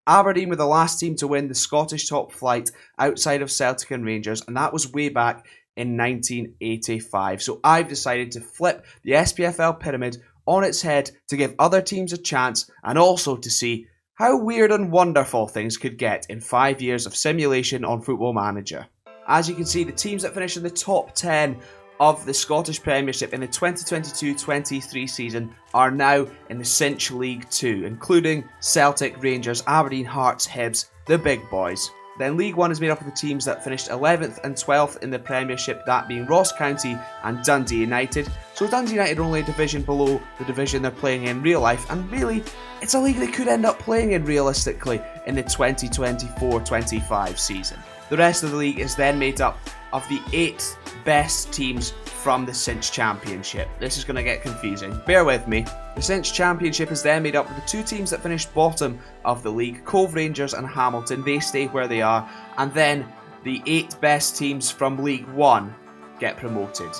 Aberdeen were the last team to win the Scottish top flight outside of Celtic and Rangers, and that was way back in 1985. So I've decided to flip the SPFL pyramid on its head to give other teams a chance and also to see how weird and wonderful things could get in 5 years of simulation on Football Manager. As you can see, the teams that finished in the top 10 of the Scottish Premiership in the 2022-23 season are now in the Cinch League 2, including Celtic, Rangers, Aberdeen, Hearts, Hibs, the big boys. Then League 1 is made up of the teams that finished 11th and 12th in the Premiership, that being Ross County and Dundee United. So Dundee United are only a division below the division they're playing in real life, and really, it's a league they could end up playing in realistically in the 2024-25 season. The rest of the league is then made up of the 8 best teams from the Cinch Championship. This is going to get confusing. Bear with me. The Cinch Championship is then made up of the 2 teams that finished bottom of the league, Cove Rangers and Hamilton. They stay where they are. And then the 8 best teams from League 1 get promoted.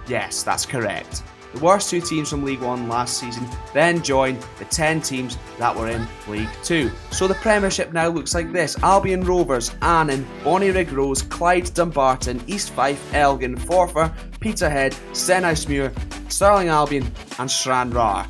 Yes, that's correct. The worst 2 teams from League 1 last season then join the 10 teams that were in League 2. So the Premiership now looks like this: Albion Rovers, Annan, Bonnyrigg Rose, Clyde Dumbarton, East Fife, Elgin, Forfar, Peterhead, Stenhousemuir, Stirling Albion and Stranraer.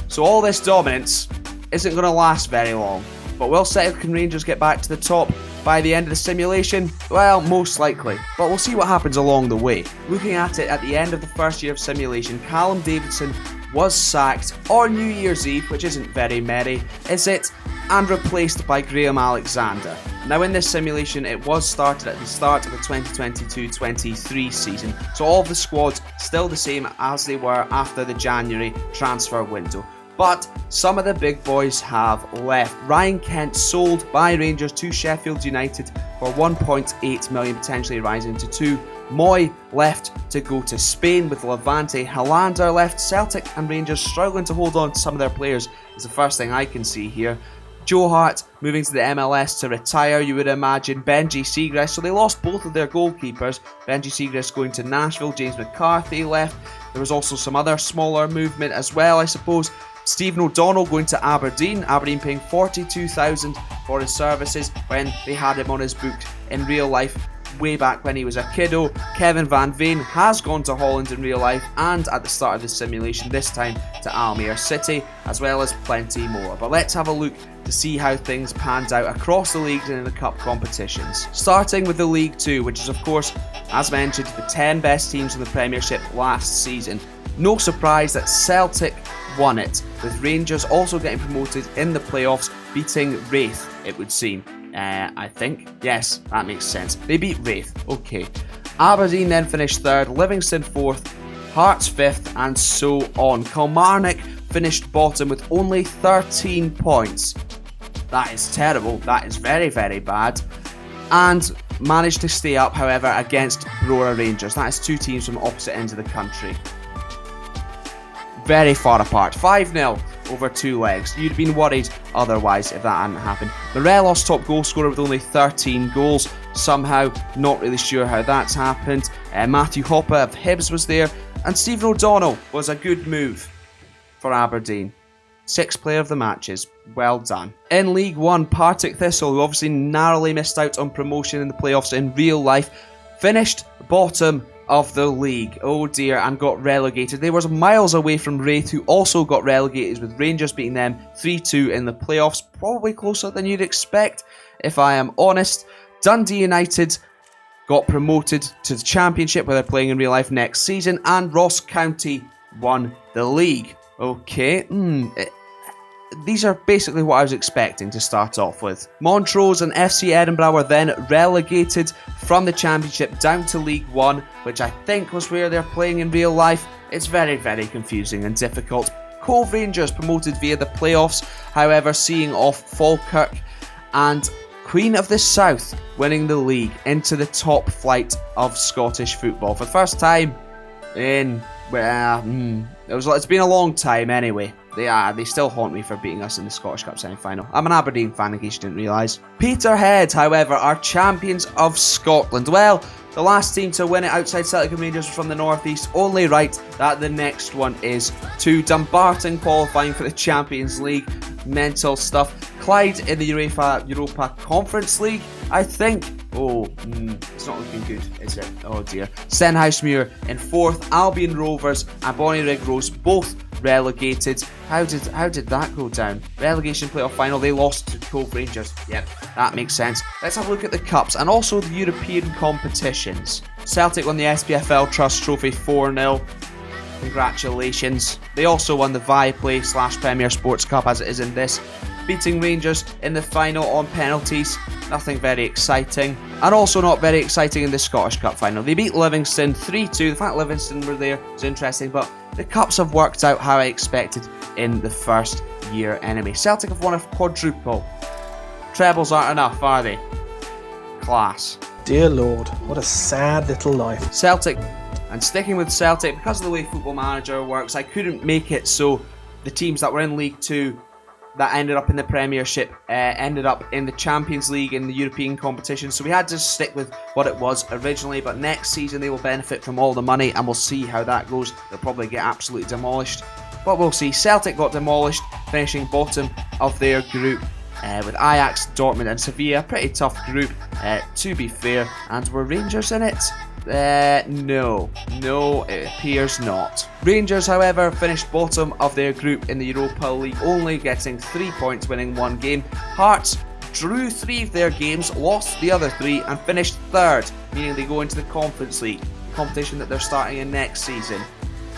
So all this dominance isn't going to last very long. But will Celtic and Rangers get back to the top by the end of the simulation? Well, most likely, but we'll see what happens along the way. Looking at it, at the end of the first year of simulation, Calum Davidson was sacked on New Year's Eve, which isn't very merry, is it? And replaced by Graham Alexander. Now in this simulation, it was started at the start of the 2022-23 season, so all of the squads still the same as they were after the January transfer window. But some of the big boys have left. Ryan Kent sold by Rangers to Sheffield United for 1.8 million, potentially rising to 2. Moy left to go to Spain with Levante. Hollander left. Celtic and Rangers struggling to hold on to some of their players is the first thing I can see here. Joe Hart moving to the MLS to retire, you would imagine. Benji Seagrass, so they lost both of their goalkeepers. Benji Seagrass going to Nashville. James McCarthy left. There was also some other smaller movement as well, I suppose. Stephen O'Donnell going to Aberdeen. Aberdeen paying $42,000 for his services when they had him on his books in real life way back when he was a kiddo. Kevin Van Veen has gone to Holland in real life and at the start of the simulation, this time to Almere City, as well as plenty more. But let's have a look to see how things panned out across the leagues and in the cup competitions. Starting with the League 2, which is of course, as mentioned, the 10 best teams in the Premiership last season. No surprise that Celtic won it, with Rangers also getting promoted in the playoffs, beating Wraith, it would seem. I think. Yes, that makes sense. They beat Wraith. Okay. Aberdeen then finished 3rd, Livingston 4th, Hearts 5th, and so on. Kilmarnock finished bottom with only 13 points. That is terrible. That is very, very bad. And managed to stay up, however, against Brora Rangers. That is 2 teams from opposite ends of the country. Very far apart. 5-0 over 2 legs. You'd been worried otherwise if that hadn't happened. Morelos top goal scorer with only 13 goals. Somehow, not really sure how that's happened. Matthew Hopper of Hibs was there. And Stephen O'Donnell was a good move for Aberdeen. 6th player of the matches. Well done. In League 1, Partick Thistle, who obviously narrowly missed out on promotion in the playoffs in real life, finished bottom of the league. Oh dear, and got relegated. They were miles away from Wraith, who also got relegated, with Rangers beating them 3-2 in the playoffs. Probably closer than you'd expect, if I am honest. Dundee United got promoted to the Championship, where they're playing in real life next season, and Ross County won the league. Okay, these are basically what I was expecting to start off with. Montrose and FC Edinburgh were then relegated from the Championship down to League 1, which I think was where they're playing in real life. It's very, very confusing and difficult. Cove Rangers promoted via the playoffs, however, seeing off Falkirk, and Queen of the South winning the league into the top flight of Scottish football for the first time in, it's been a long time anyway. They still haunt me for beating us in the Scottish Cup semi-final. I'm an Aberdeen fan in case you didn't realise. Peterhead, however, are champions of Scotland. Well, the last team to win it outside Celtic and Rangers was from the North East. Only right that the next one is to Dumbarton qualifying for the Champions League. Mental stuff. Clyde in the Europa Conference League, I think. It's not looking good, is it? Oh dear. Stenhousemuir in 4th. Albion Rovers and Bonnyrigg Rose both relegated. How did that go down? Relegation playoff final, they lost to Cove Rangers. Yep, that makes sense. Let's have a look at the cups and also the European competitions. Celtic won the SPFL Trust Trophy 4-0. Congratulations. They also won the Viaplay / Premier Sports Cup as it is in this, beating Rangers in the final on penalties. Nothing very exciting. And also not very exciting in the Scottish Cup final. They beat Livingston 3-2. The fact Livingston were there was interesting, but the cups have worked out how I expected in the first year anyway. Celtic have won a quadruple. Trebles aren't enough, are they? Class. Dear Lord, what a sad little life. Celtic, and sticking with Celtic, because of the way Football Manager works, I couldn't make it so the teams that were in League 2 that ended up in the Premiership ended up in the Champions League in the European competition, so we had to stick with what it was originally. But next season they will benefit from all the money, and we'll see how that goes. They'll probably get absolutely demolished, but we'll see. Celtic got demolished, finishing bottom of their group with Ajax, Dortmund and Sevilla. Pretty tough group, to be fair. And were Rangers in it? No, it appears not. Rangers, however, finished bottom of their group in the Europa League, only getting 3 points, winning 1 game. Hearts drew 3 of their games, lost the other 3, and finished 3rd, meaning they go into the Conference League, the competition that they're starting in next season,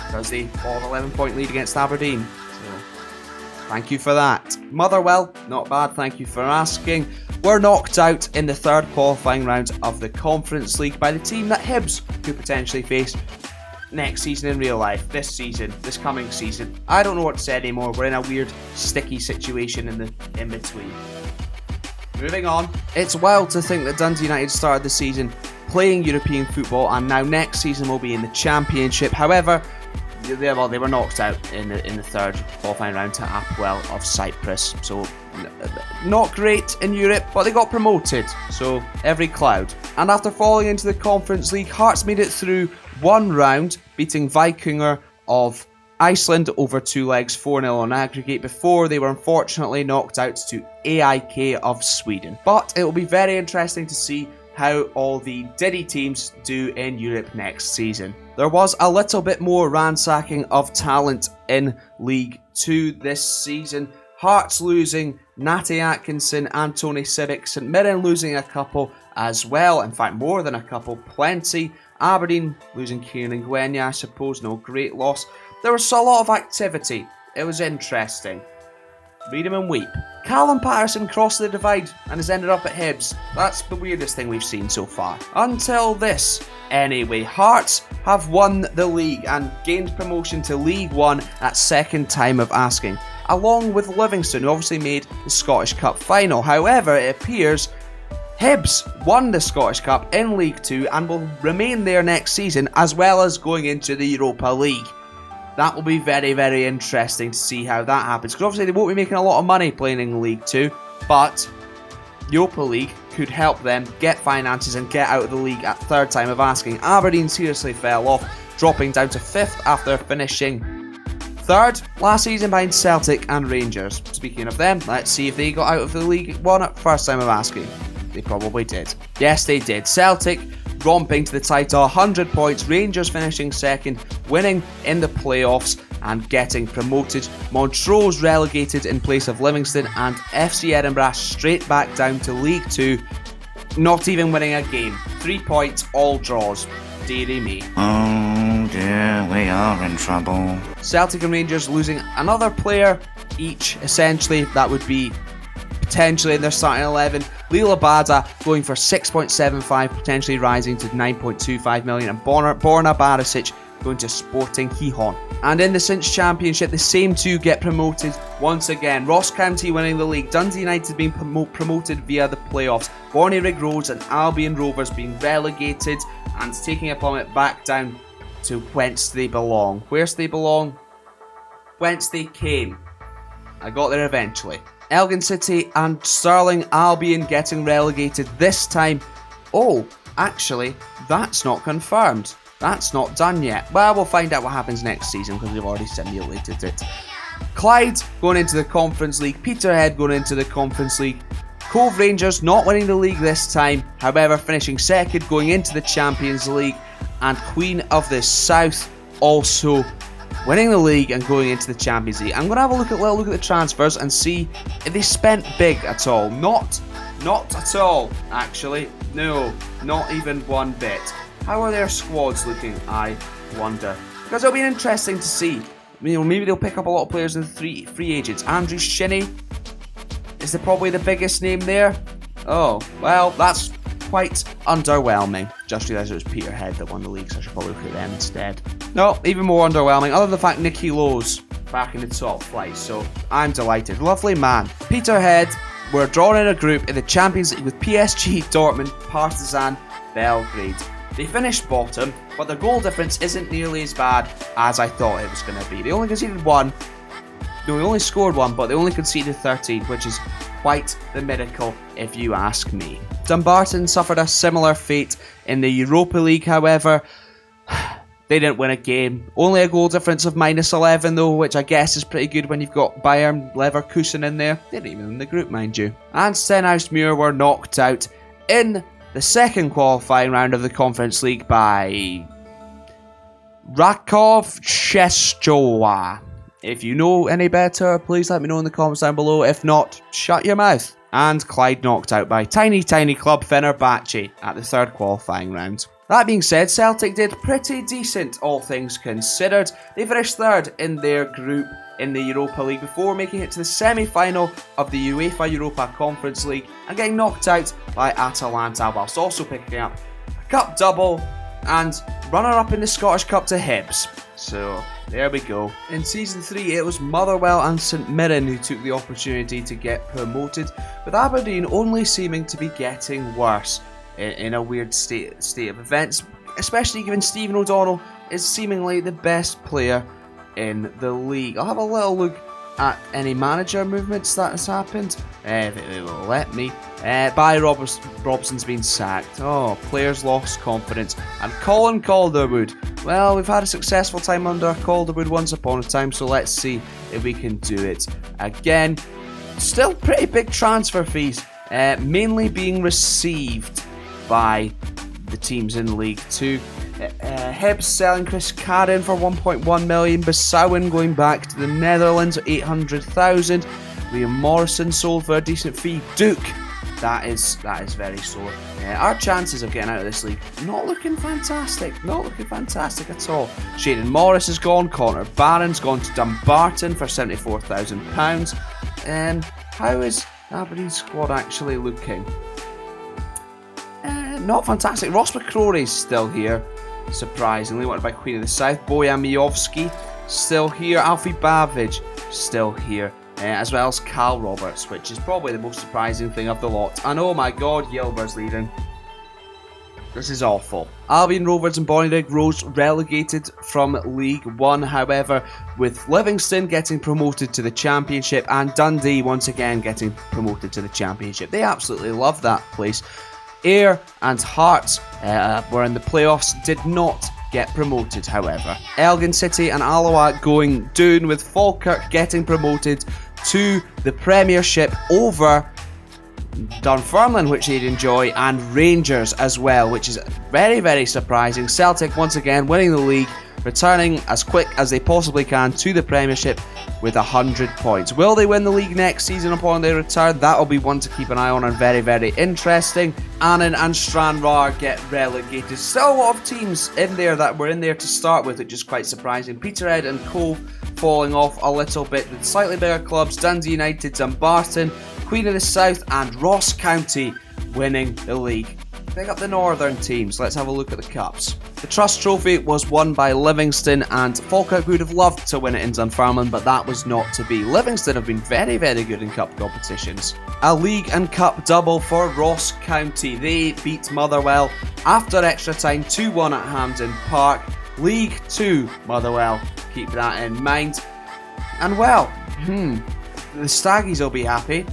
because they bought an 11-point lead against Aberdeen. So, thank you for that. Motherwell, not bad, thank you for asking. Were knocked out in the 3rd qualifying round of the Conference League by the team that Hibs could potentially face next season in real life, this coming season. I don't know what to say anymore. We're in a weird, sticky situation in between. Moving on. It's wild to think that Dundee United started the season playing European football, and now next season will be in the Championship. However, they were knocked out in the 3rd qualifying round to Apoel of Cyprus. So not great in Europe, but they got promoted, so every cloud. And after falling into the Conference League, Hearts made it through 1 round, beating Vikingur of Iceland over 2 legs 4-0 on aggregate before they were unfortunately knocked out to AIK of Sweden. But it will be very interesting to see how all the Diddy teams do in Europe next season. There was a little bit more ransacking of talent in League 2 this season. Hearts losing Natty Atkinson and Tony Sibic. St Mirren losing a couple as well. In fact, more than a couple. Plenty. Aberdeen losing Kieran Ngwenya, I suppose. No great loss. There was a lot of activity. It was interesting. Read him and weep. Calum Patterson crossed the divide and has ended up at Hibs. That's the weirdest thing we've seen so far. Until this. Anyway, Hearts have won the league and gained promotion to League 1 at 2nd time of asking, along with Livingston, who obviously made the Scottish Cup final. However, it appears Hibs won the Scottish Cup in League 2 and will remain there next season, as well as going into the Europa League. That will be very, very interesting to see how that happens, because obviously they won't be making a lot of money playing in League 2, but Europa League could help them get finances and get out of the league at 3rd time of asking. Aberdeen seriously fell off, dropping down to 5th after finishing 3rd last season behind Celtic and Rangers. Speaking of them, let's see if they got out of the League 1 at 1st time of asking. They probably did. Yes, they did. Celtic romping to the title, 100 points. Rangers finishing 2nd, winning in the playoffs and getting promoted. Montrose relegated in place of Livingston, and FC Edinburgh straight back down to League 2, not even winning a game. 3 points, all draws. Dearie me. Oh dear, we are in trouble. Celtic and Rangers losing another player each, essentially. That would be potentially in their starting 11. Lila Bada going for 6.75, potentially rising to 9.25 million, and Borna Barisic going to Sporting Gijón. And in the Cinch Championship, the same two get promoted once again. Ross County winning the league, Dundee United being promoted via the playoffs, Bonnyrigg Rose and Albion Rovers being relegated and taking a plummet back down to whence they belong. Where's they belong? Whence they came. I got there eventually. Elgin City and Stirling Albion getting relegated this time. Oh, actually, that's not confirmed. That's not done yet. Well, we'll find out what happens next season because we've already simulated it. Clyde going into the Conference League. Peterhead going into the Conference League. Cove Rangers not winning the league this time, however finishing second going into the Champions League. And Queen of the South also winning the league and going into the Champions League. I'm going to have a little look at the transfers and see if they spent big at all. Not at all, actually. No, not even one bit. How are their squads looking, I wonder? Because it'll be interesting to see. Maybe they'll pick up a lot of players in the free agents. Andrew Shinnie is probably the biggest name there. Oh, well, that's quite underwhelming. Just realised it was Peterhead that won the league, so I should probably look at them instead. No, even more underwhelming, other than the fact Nicky Lowe's back in the top flight, so I'm delighted. Lovely man. Peterhead were drawn in a group in the Champions League with PSG, Dortmund, Partizan, Belgrade. They finished bottom, but their goal difference isn't nearly as bad as I thought it was going to be. They only conceded one. No, they only scored one, but they only conceded 13, which is quite the miracle if you ask me. Dumbarton suffered a similar fate in the Europa League, however. They didn't win a game. Only a goal difference of -11 though, which I guess is pretty good when you've got Bayern Leverkusen in there. They didn't even win the group, mind you. And Stenhousemuir were knocked out in the second qualifying round of the Conference League by Rakov Częstochowa. If you know any better, please let me know in the comments down below. If not, shut your mouth. And Clyde knocked out by tiny club Fenerbahce at the third qualifying round. That being said, Celtic did pretty decent, all things considered. They finished third in their group in the Europa League before making it to the semi-final of the UEFA Europa Conference League and getting knocked out by Atalanta, whilst also picking up a cup double and runner-up in the Scottish Cup to Hibs. So, there we go. In Season 3, it was Motherwell and St Mirren who took the opportunity to get promoted, with Aberdeen only seeming to be getting worse in a weird state of events, especially given Stephen O'Donnell is seemingly the best player in the league. I'll have a little look at any manager movements that has happened, if it will let me. Barry Robson's been sacked. Oh, players lost confidence. And Colin Calderwood. Well, we've had a successful time under Calderwood once upon a time, so let's see if we can do it again. Still pretty big transfer fees, mainly being received by the teams in League 2. Hibs selling Chris Cadden for 1.1 million. Bissauin going back to the Netherlands at 800,000. Liam Morrison sold for a decent fee. Duke, that is very sore. Our chances of getting out of this league not looking fantastic. Not looking fantastic at all. Shaden Morris is gone. Connor Barron's gone to Dumbarton for £74,000. How is Aberdeen's squad actually looking? Not fantastic. Ross McCrory's still here, surprisingly, wanted by Queen of the South. Bojan Mijovski still here. Alfie Babbage still here, as well as Cal Roberts, which is probably the most surprising thing of the lot. And oh my god, Yilber's leaving. This is awful. Albion Rovers and Bonnyrigg Rose relegated from League 1, however, with Livingston getting promoted to the Championship and Dundee once again getting promoted to the Championship. They absolutely love that place. Ayr and Hearts were in the playoffs, did not get promoted, however. Elgin City and Alloa going down, with Falkirk getting promoted to the Premiership over Dunfermline, which they'd enjoy, and Rangers as well, which is very, very surprising. Celtic once again winning the league, returning as quick as they possibly can to the Premiership with 100 points. Will they win the league next season upon their return? That'll be one to keep an eye on and very, very interesting. Annan and Stranraer get relegated. Still a lot of teams in there that were in there to start with, which is quite surprising. Peterhead and Cove falling off a little bit, with slightly bigger clubs, Dundee United, Dumbarton, Queen of the South and Ross County winning the league. Pick up the northern teams. Let's have a look at the cups. The Trust Trophy was won by Livingston, and Falkirk would have loved to win it in Dunfermline, but that was not to be. Livingston have been very, very good in cup competitions. A league and cup double for Ross County. They beat Motherwell after extra time 2-1 at Hampden Park. League 2, Motherwell, keep that in mind. And well, the Staggies will be happy.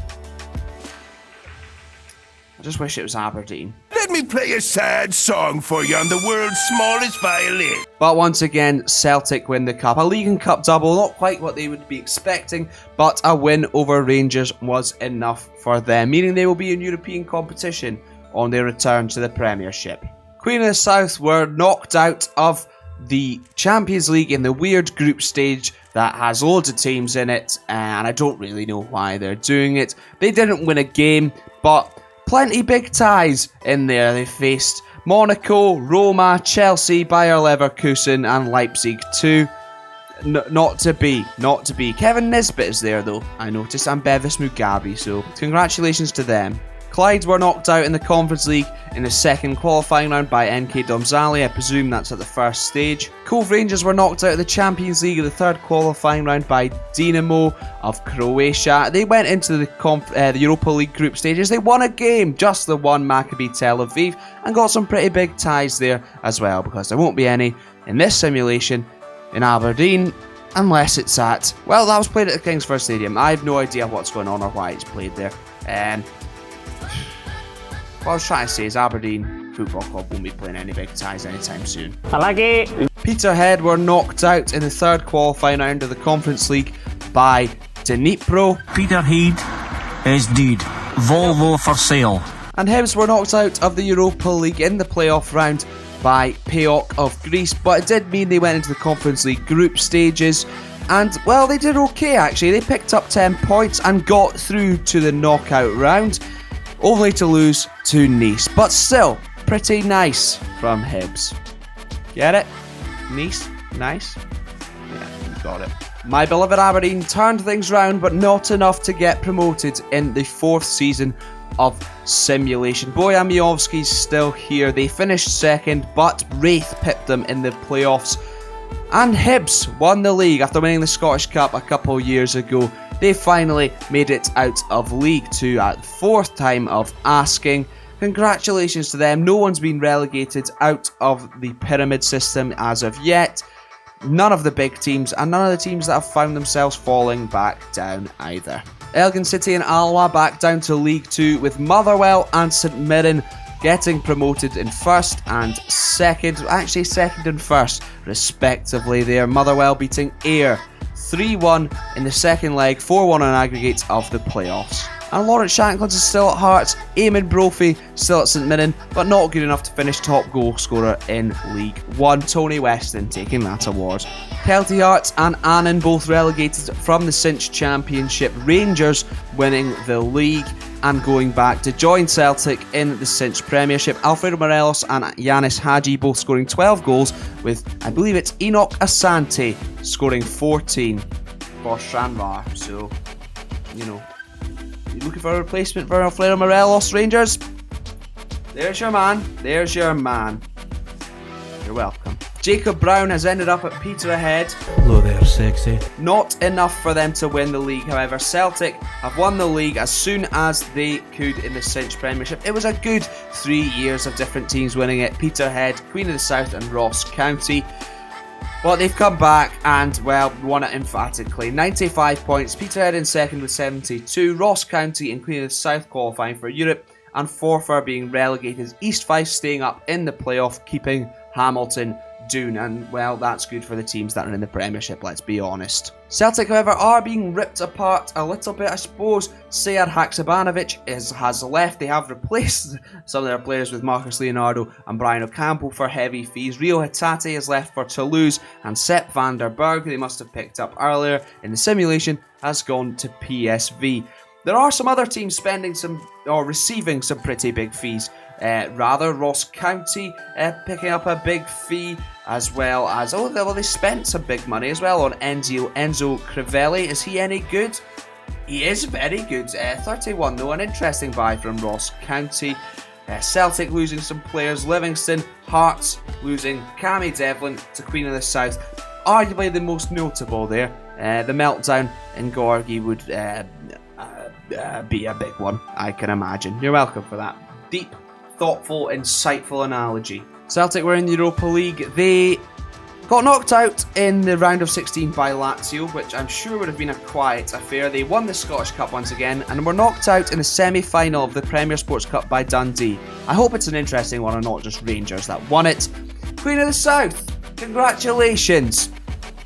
I just wish it was Aberdeen. Let me play a sad song for you on the world's smallest violin. But once again, Celtic win the cup. A League and Cup double, not quite what they would be expecting, but a win over Rangers was enough for them, meaning they will be in European competition on their return to the Premiership. Queen of the South were knocked out of the Champions League in the weird group stage that has loads of teams in it, and I don't really know why they're doing it. They didn't win a game, but plenty big ties in there. They faced Monaco, Roma, Chelsea, Bayer Leverkusen and Leipzig too. Not to be. Kevin Nisbet is there though, I noticed, and Bevis Mugabe, so congratulations to them. Clyde were knocked out in the Conference League in the second qualifying round by NK Domžale. I presume that's at the first stage. Cove Rangers were knocked out of the Champions League in the third qualifying round by Dinamo of Croatia. They went into the Europa League group stages. They won a game, just the one, Maccabi Tel Aviv, and got some pretty big ties there as well, because there won't be any in this simulation in Aberdeen unless it's at, well, that was played at the Kingsford Stadium. I have no idea what's going on or why it's played there. What I was trying to say is Aberdeen Football Club won't be playing any big ties anytime soon. I like it. Peterhead were knocked out in the third qualifying round of the Conference League by Dnipro. Peterhead is dead. Volvo for sale. And Hibs were knocked out of the Europa League in the playoff round by PAOK of Greece, but it did mean they went into the Conference League group stages. And, well, they did okay actually. They picked up 10 points and got through to the knockout round, only to lose to Nice. But still, pretty nice from Hibs. Get it? Nice? Nice? Yeah, you got it. My beloved Aberdeen turned things round, but not enough to get promoted in the fourth season of simulation. Bojan Miovski's still here. They finished second, but Wraith pipped them in the playoffs. And Hibs won the league after winning the Scottish Cup a couple years ago. They finally made it out of League 2 at the fourth time of asking. Congratulations to them. No one's been relegated out of the pyramid system as of yet. None of the big teams, and none of the teams that have found themselves falling back down either. Elgin City and Alloa back down to League 2, with Motherwell and St Mirren getting promoted in first and second. Actually, second and first, respectively there. Motherwell beating Ayr 3-1 in the second leg, 4-1 on aggregates of the playoffs. And Lawrence Shankland is still at Hearts, Eamon Brophy still at St Mirren, but not good enough to finish top goal scorer in League 1. Tony Weston taking that award. Kelty Hearts and Annan both relegated from the Cinch Championship. Rangers winning the league and going back to join Celtic in the Cinch Premiership. Alfredo Morelos and Yanis Hadji both scoring 12 goals, with, I believe it's Enoch Asante scoring 14 for Stranraer. So, you know, you're looking for a replacement for Alfredo Morelos, Rangers? There's your man. There's your man. You're welcome. Jacob Brown has ended up at Peterhead. Hello there, sexy. Not enough for them to win the league, however. Celtic have won the league as soon as they could in the Cinch Premiership. It was a good 3 years of different teams winning it. Peterhead, Queen of the South and Ross County. But they've come back and, well, won it emphatically. 95 points, Peterhead in second with 72, Ross County and Queen of the South qualifying for Europe, and Forfar being relegated. East Fife staying up in the playoff, keeping Hamilton Doon, and well, that's good for the teams that are in the Premiership, let's be honest. Celtic, however, are being ripped apart a little bit, I suppose. Sead Haksabanovic has left. They have replaced some of their players with Marcus Leonardo and Brian Ocampo for heavy fees. Rio Hatate has left for Toulouse, and Sepp van der Berg, who they must have picked up earlier in the simulation, has gone to PSV. There are some other teams spending some, or receiving some pretty big fees. Ross County picking up a big fee, as well as, they spent some big money as well on Enzo Crivelli. Is he any good? He is very good. 31 though, an interesting buy from Ross County. Celtic losing some players. Livingston, Hearts losing Cammy Devlin to Queen of the South. Arguably the most notable there. The meltdown in Gorgie would be a big one, I can imagine. You're welcome for that deep, thoughtful, insightful analogy. Celtic were in the Europa League. They Got knocked out in the round of 16 by Lazio, which I'm sure would have been a quiet affair. They won the Scottish Cup once again, and were knocked out in the semi-final of the Premier Sports Cup by Dundee. I hope it's an interesting one and not just Rangers that won it. Queen of the South, congratulations!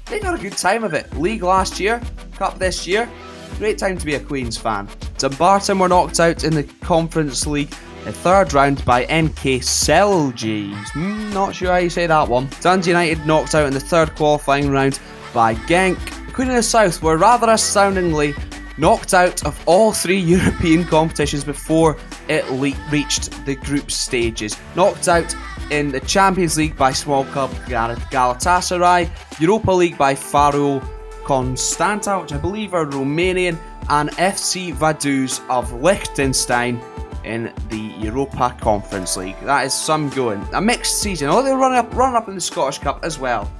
They got a good time of it. League last year, Cup this year. Great time to be a Queen's fan. Dumbarton were knocked out in the Conference League the third round by NK Seljies. Not sure how you say that one. Dundee United knocked out in the third qualifying round by Genk. The Queen of the South were rather astoundingly knocked out of all 3 European competitions before it reached the group stages. Knocked out in the Champions League by small club Galatasaray, Europa League by Faro Constanta, which I believe are Romanian, and FC Vaduz of Liechtenstein in the Europa Conference League. That is some going. A mixed season. Oh, they run up in the Scottish Cup as well.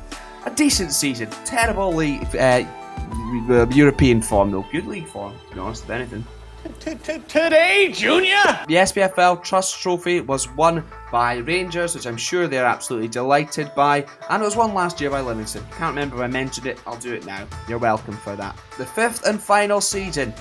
A decent season. Terrible league, European form though. Good league form, to be honest, if anything. Today, Junior! The SPFL Trust Trophy was won by Rangers, which I'm sure they're absolutely delighted by, and it was won last year by Livingston. Can't remember if I mentioned it, I'll do it now. You're welcome for that. The 5th and final season,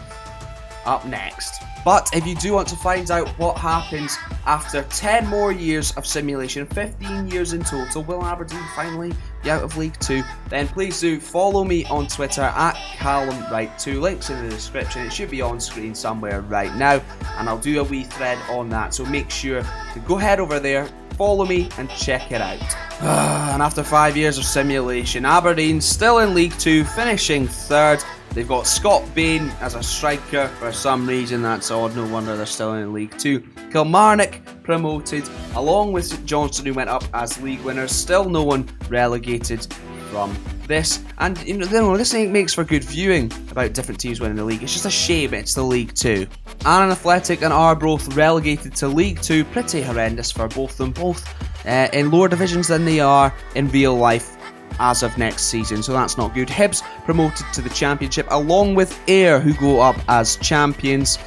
up next. But if you do want to find out what happens after 10 more years of simulation, 15 years in total, will Aberdeen finally be out of League 2? Then please do follow me on Twitter at CalumWright2. Links in the description. It should be on screen somewhere right now, and I'll do a wee thread on that. So make sure to go head over there, follow me, and check it out. And after 5 years of simulation, Aberdeen still in League 2, finishing 3rd. They've got Scott Bain as a striker for some reason. That's odd, no wonder they're still in League 2. Kilmarnock promoted, along with St Johnstone, who went up as league winners. Still no one relegated from this. And you know, this makes for good viewing about different teams winning the league. It's just a shame it's the League 2. Annan Athletic and Arbroath relegated to League 2. Pretty horrendous for both of them. Both in lower divisions than they are in real life as of next season, so that's not good. Hibs promoted to the Championship along with Ayr, who go up as champions,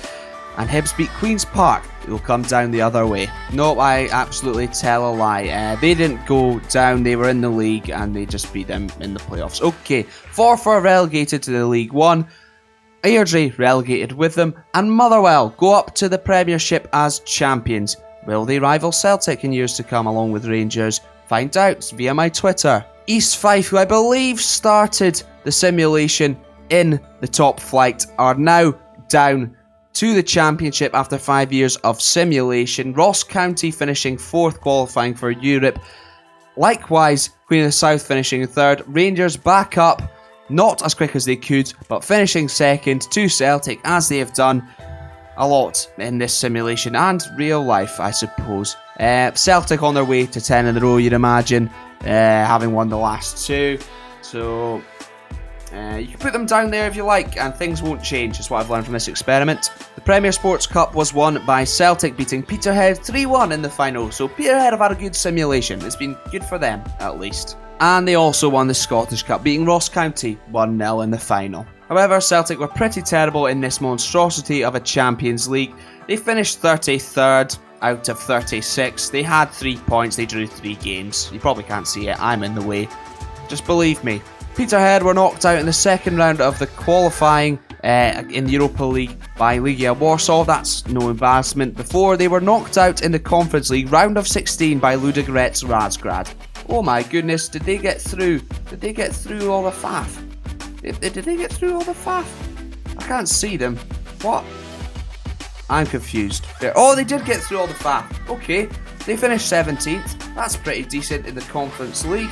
and Hibs beat Queen's Park, who will come down the other way. No, I absolutely tell a lie. They didn't go down, they were in the league and they just beat them in the playoffs. Okay, Forfar relegated to the League 1, Airdrie relegated with them, and Motherwell go up to the Premiership as champions. Will they rival Celtic in years to come along with Rangers? Find out via my Twitter. East Fife, who I believe started the simulation in the top flight, are now down to the Championship after 5 years of simulation. Ross County finishing 4th, qualifying for Europe. Likewise, Queen of the South finishing 3rd. Rangers back up, not as quick as they could, but finishing 2nd to Celtic, as they have done a lot in this simulation and real life, I suppose. Celtic on their way to 10 in a row, you'd imagine, having won the last 2. So you can put them down there if you like, and things won't change. That's what I've learned from this experiment. The Premier Sports Cup was won by Celtic, beating Peterhead 3-1 in the final. So Peterhead have had a good simulation. It's been good for them, at least. And they also won the Scottish Cup, beating Ross County 1-0 in the final. However, Celtic were pretty terrible in this monstrosity of a Champions League. They finished 33rd out of 36. They had 3 points, they drew 3 games. You probably can't see it, I'm in the way. Just believe me. Peterhead were knocked out in the second round of the qualifying in the Europa League by Legia Warsaw. That's no embarrassment. Before they were knocked out in the Conference League round of 16 by Ludogorets Razgrad. Oh my goodness, did they get through? Did they get through all the faff? Did they get through all the faff? I can't see them. What? I'm confused. Oh, they did get through all the faff. Okay, they finished 17th. That's pretty decent in the Conference League.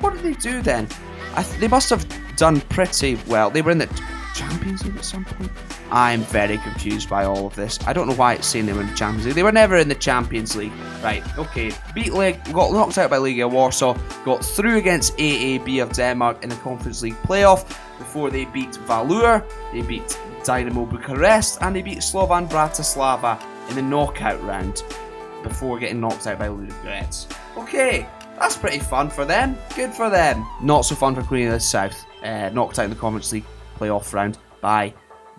What did they do then? They must have done pretty well. They were in the Champions League at some point. I'm very confused by all of this. I don't know why it's saying they were in the Champions League. They were never in the Champions League. Right, okay. Got knocked out by Legia Warsaw. Got through against AAB of Denmark in the Conference League playoff before they beat Valur. They beat Dynamo Bucharest. And they beat Slovan Bratislava in the knockout round before getting knocked out by Ludogorets. Okay, that's pretty fun for them. Good for them. Not so fun for Queen of the South. Knocked out in the Conference League playoff round by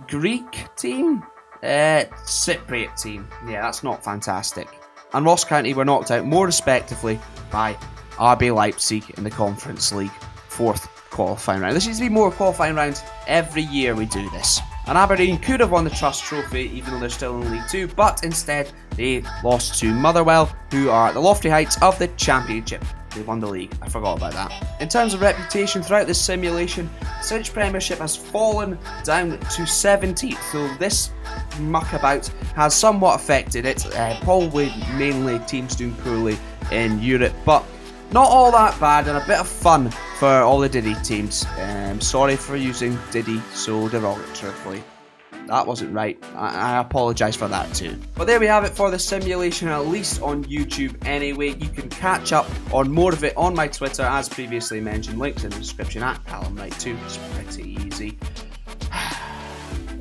Greek team? Cypriot team. Yeah, that's not fantastic. And Ross County were knocked out more respectively by RB Leipzig in the Conference League, 4th qualifying round. There seems to be more qualifying rounds every year we do this. And Aberdeen could have won the Trust Trophy even though they're still in League 2, but instead they lost to Motherwell, who are at the lofty heights of the Championship. They won the league, I forgot about that. In terms of reputation throughout this simulation, Swedish Premiership has fallen down to 17th, so this muckabout has somewhat affected it, probably mainly teams doing poorly in Europe, but not all that bad and a bit of fun for all the Diddy teams. Sorry for using Diddy so derogatorily. That wasn't right. I apologise for that too. But there we have it for the simulation, at least on YouTube anyway. You can catch up on more of it on my Twitter, as previously mentioned. Links in the description at Calum Knight 2. It's pretty easy.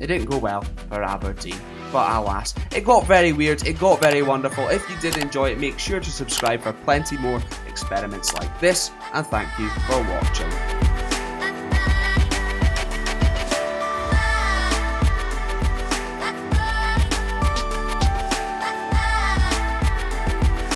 It didn't go well for Aberdeen, but alas, it got very weird, it got very wonderful. If you did enjoy it, make sure to subscribe for plenty more experiments like this, and thank you for watching.